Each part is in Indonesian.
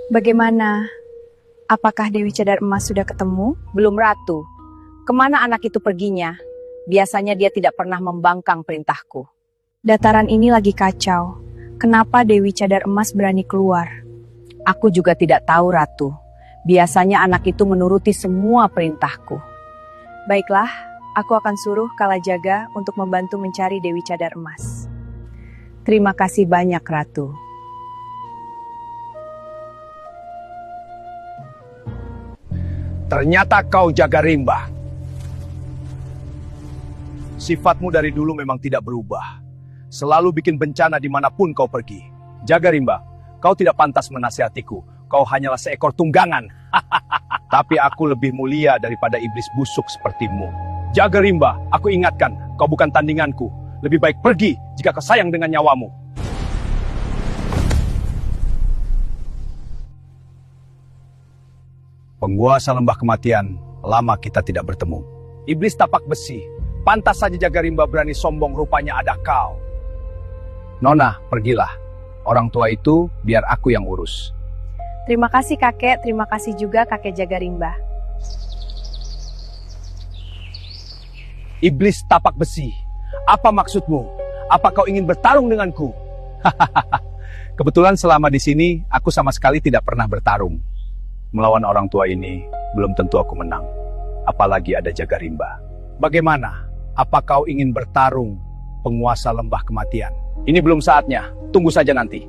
Bagaimana? Apakah Dewi Cadar Emas sudah ketemu? Belum, Ratu. Kemana anak itu perginya? Biasanya dia tidak pernah membangkang perintahku. Dataran ini lagi kacau. Kenapa Dewi Cadar Emas berani keluar? Aku juga tidak tahu, Ratu. Biasanya anak itu menuruti semua perintahku. Baiklah, aku akan suruh Kalajaga untuk membantu mencari Dewi Cadar Emas. Terima kasih banyak, Ratu. Ternyata kau jaga rimba. Sifatmu dari dulu memang tidak berubah. Selalu bikin bencana dimanapun kau pergi. Jaga rimba, kau tidak pantas menasihatiku. Kau hanyalah seekor tunggangan. Tapi aku lebih mulia daripada iblis busuk sepertimu. Jaga rimba, aku ingatkan, kau bukan tandinganku. Lebih baik pergi jika kau sayang dengan nyawamu. Penguasa lembah kematian, lama kita tidak bertemu. Iblis tapak besi, pantas saja jaga rimba berani sombong rupanya ada kau. Nona, pergilah. Orang tua itu biar aku yang urus. Terima kasih kakek, terima kasih juga kakek jaga rimba. Iblis tapak besi, apa maksudmu? Apa kau ingin bertarung denganku? Kebetulan selama di sini, aku sama sekali tidak pernah bertarung. Melawan orang tua ini, belum tentu aku menang. Apalagi ada jaga rimba. Bagaimana? Apa kau ingin bertarung, penguasa lembah kematian? Ini belum saatnya, tunggu saja nanti.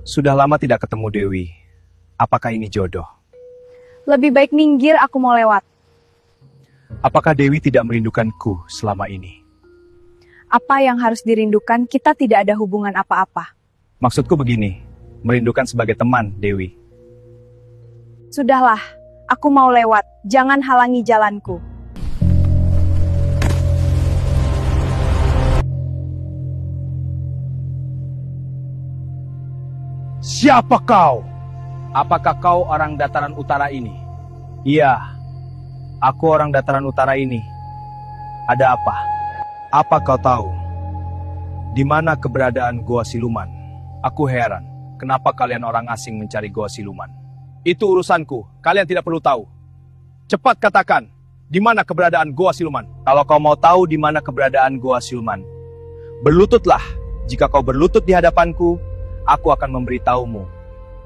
Sudah lama tidak ketemu Dewi. Apakah ini jodoh? Lebih baik minggir, aku mau lewat. Apakah Dewi tidak merindukanku selama ini? Apa yang harus dirindukan, kita tidak ada hubungan apa-apa. Maksudku begini, merindukan sebagai teman, Dewi. Sudahlah, aku mau lewat, jangan halangi jalanku. Siapa kau? Apakah kau orang dataran utara ini? Iya, aku orang dataran utara ini. Ada apa? Apa kau tahu? Di mana keberadaan Goa Siluman? Aku heran, kenapa kalian orang asing mencari Goa Siluman? Itu urusanku, kalian tidak perlu tahu. Cepat katakan, di mana keberadaan Goa Siluman? Kalau kau mau tahu di mana keberadaan Goa Siluman, berlututlah. Jika kau berlutut di hadapanku, aku akan memberitahumu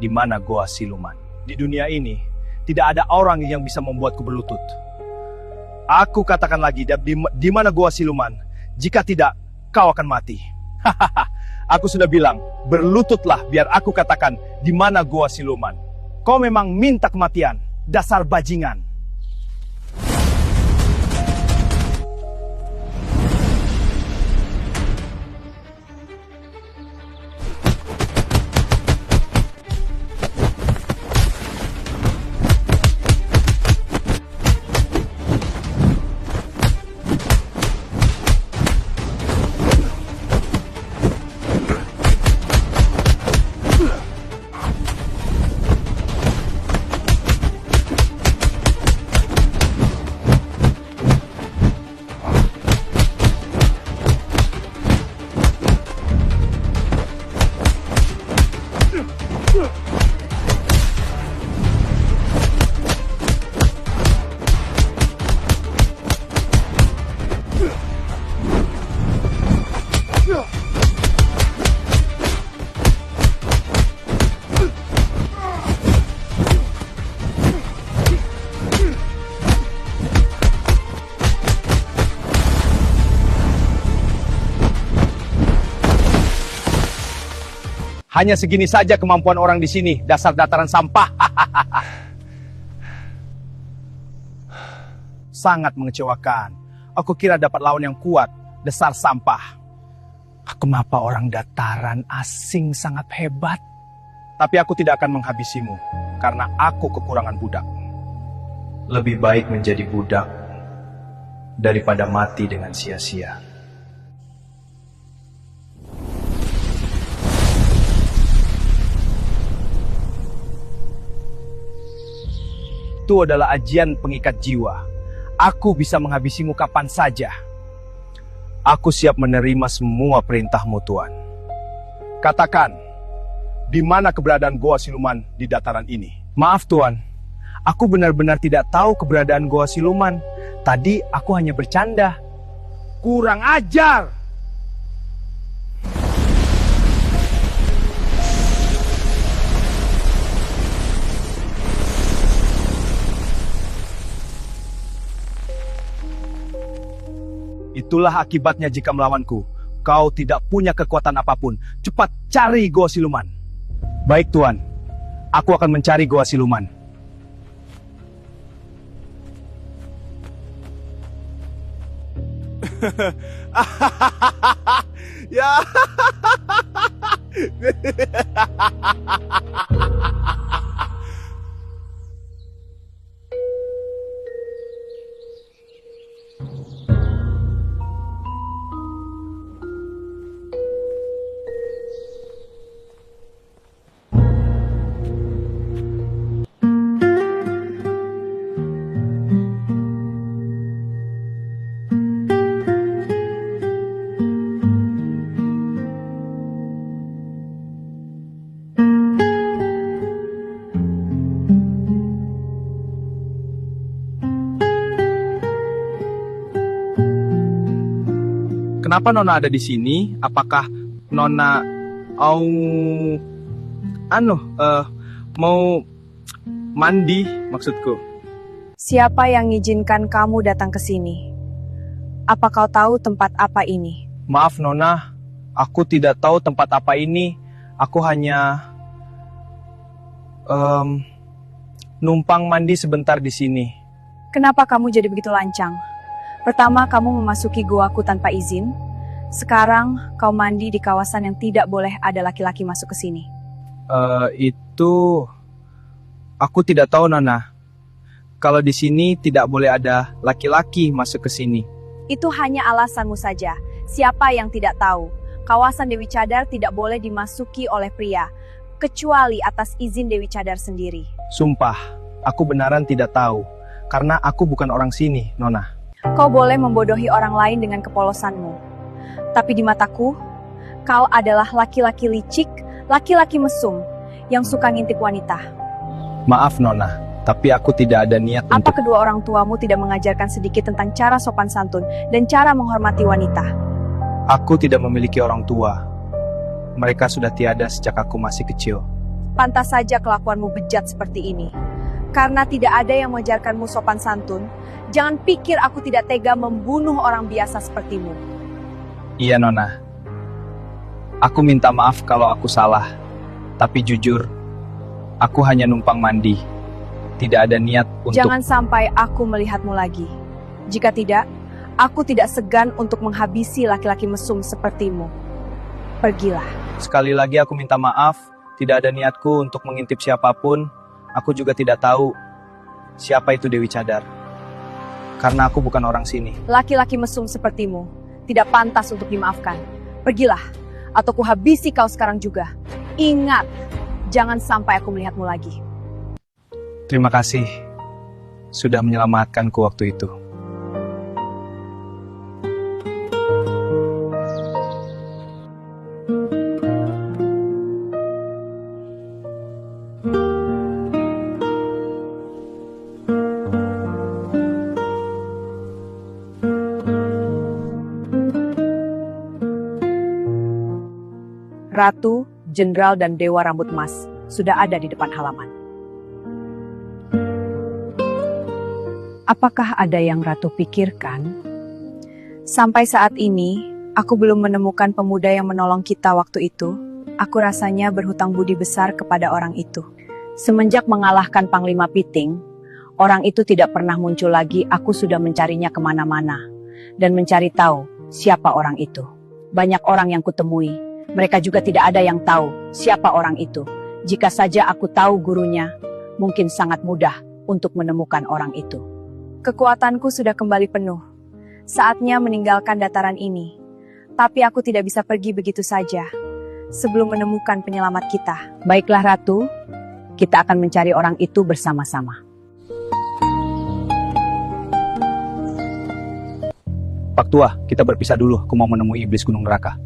di mana Goa Siluman. Di dunia ini, tidak ada orang yang bisa membuatku berlutut. Aku katakan lagi, di mana Goa Siluman? Jika tidak, kau akan mati. Aku sudah bilang, berlututlah biar aku katakan di mana Goa Siluman. Kau memang minta kematian, dasar bajingan. Hanya segini saja kemampuan orang di sini, dasar dataran sampah. Sangat mengecewakan. Aku kira dapat lawan yang kuat, dasar sampah. Kenapa orang dataran asing sangat hebat? Tapi aku tidak akan menghabisimu, karena aku kekurangan budak. Lebih baik menjadi budak daripada mati dengan sia-sia. itu adalah ajian pengikat jiwa. Aku bisa menghabisimu kapan saja. Aku siap menerima semua perintahmu, Tuan. Katakan, di mana keberadaan Goa Siluman di dataran ini? Maaf, Tuan. Aku benar-benar tidak tahu keberadaan Goa Siluman. Tadi aku hanya bercanda. Kurang ajar! Itulah akibatnya jika melawanku. Kau tidak punya kekuatan apapun. Cepat cari Goa Siluman. Baik, Tuan. Aku akan mencari Goa Siluman. Ya. Kenapa Nona ada di sini? Apakah Nona mau mandi maksudku? Siapa yang mengizinkan kamu datang ke sini? Apa kau tahu tempat apa ini? Maaf Nona, aku tidak tahu tempat apa ini. Aku hanya numpang mandi sebentar di sini. Kenapa kamu jadi begitu lancang? Pertama, kamu memasuki goaku tanpa izin. Sekarang, kau mandi di kawasan yang tidak boleh ada laki-laki masuk ke sini. Itu... Aku tidak tahu, Nona. Kalau di sini tidak boleh ada laki-laki masuk ke sini. Itu hanya alasanmu saja. Siapa yang tidak tahu? Kawasan Dewi Cadar tidak boleh dimasuki oleh pria, kecuali atas izin Dewi Cadar sendiri. Sumpah, aku benaran tidak tahu. Karena aku bukan orang sini, Nona. Kau boleh membodohi orang lain dengan kepolosanmu. Tapi di mataku, kau adalah laki-laki licik, laki-laki mesum, yang suka ngintip wanita. Maaf Nona, tapi aku tidak ada niat Apa kedua orang tuamu tidak mengajarkan sedikit tentang cara sopan santun dan cara menghormati wanita? Aku tidak memiliki orang tua. Mereka sudah tiada sejak aku masih kecil. Pantas saja kelakuanmu bejat seperti ini. Karena tidak ada yang mengajarkanmu sopan santun, jangan pikir aku tidak tega membunuh orang biasa sepertimu. Iya Nona. Aku minta maaf kalau aku salah. Tapi jujur, aku hanya numpang mandi. Tidak ada niat untuk... Jangan sampai aku melihatmu lagi. Jika tidak, aku tidak segan untuk menghabisi laki-laki mesum sepertimu. Pergilah. Sekali lagi aku minta maaf. Tidak ada niatku untuk mengintip siapapun. Aku juga tidak tahu siapa itu Dewi Cadar. Karena aku bukan orang sini. Laki-laki mesum sepertimu tidak pantas untuk dimaafkan. Pergilah, atau kuhabisi kau sekarang juga. Ingat, jangan sampai aku melihatmu lagi. Terima kasih sudah menyelamatkanku waktu itu. Ratu, Jenderal, dan Dewa Rambut Emas sudah ada di depan halaman. Apakah ada yang Ratu pikirkan? Sampai saat ini, aku belum menemukan pemuda yang menolong kita waktu itu. Aku rasanya berhutang budi besar kepada orang itu. Semenjak mengalahkan Panglima Piting, orang itu tidak pernah muncul lagi. Aku sudah mencarinya kemana-mana dan mencari tahu siapa orang itu. Banyak orang yang kutemui. Mereka juga tidak ada yang tahu siapa orang itu. Jika saja aku tahu gurunya, mungkin sangat mudah untuk menemukan orang itu. Kekuatanku sudah kembali penuh. Saatnya meninggalkan dataran ini. Tapi aku tidak bisa pergi begitu saja sebelum menemukan penyelamat kita. Baiklah Ratu, kita akan mencari orang itu bersama-sama. Pak Tua, kita berpisah dulu. Aku mau menemui iblis gunung neraka.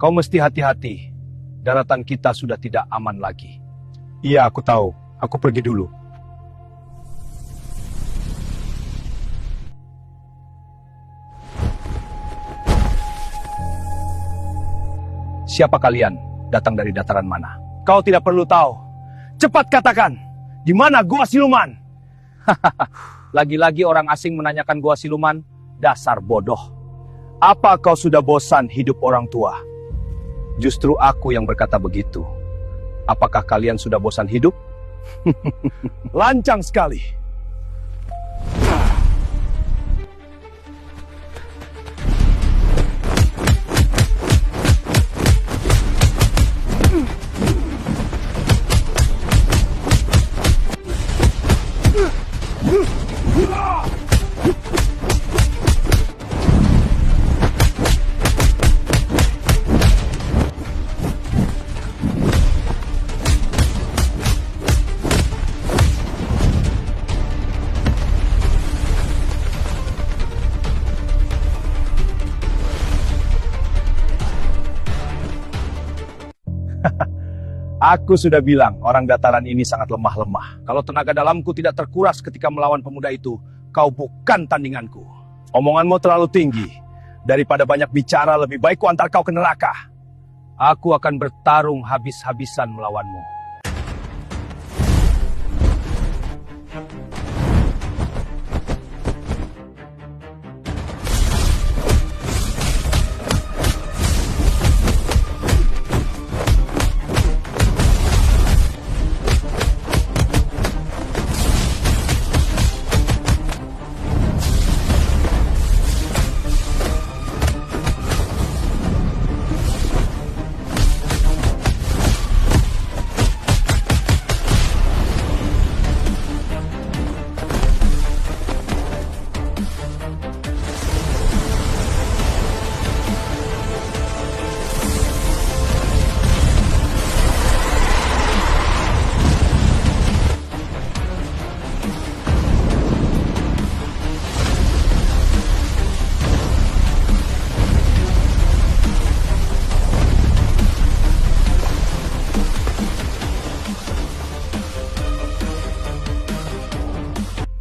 Kau mesti hati-hati. Daratan kita sudah tidak aman lagi. Iya, aku tahu. Aku pergi dulu. Siapa kalian? Datang dari dataran mana? Kau tidak perlu tahu. Cepat katakan, di mana Gua Siluman? Lagi-lagi orang asing menanyakan Gua Siluman. Dasar bodoh. Apa kau sudah bosan hidup orang tua? Justru aku yang berkata begitu. Apakah kalian sudah bosan hidup? Lancang sekali. Aku sudah bilang, orang dataran ini sangat lemah-lemah. Kalau tenaga dalamku tidak terkuras ketika melawan pemuda itu, kau bukan tandinganku. Omonganmu terlalu tinggi. Daripada banyak bicara, lebih baik ku antar kau ke neraka. Aku akan bertarung habis-habisan melawanmu.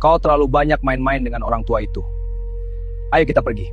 Kau terlalu banyak main-main dengan orang tua itu. Ayo kita pergi.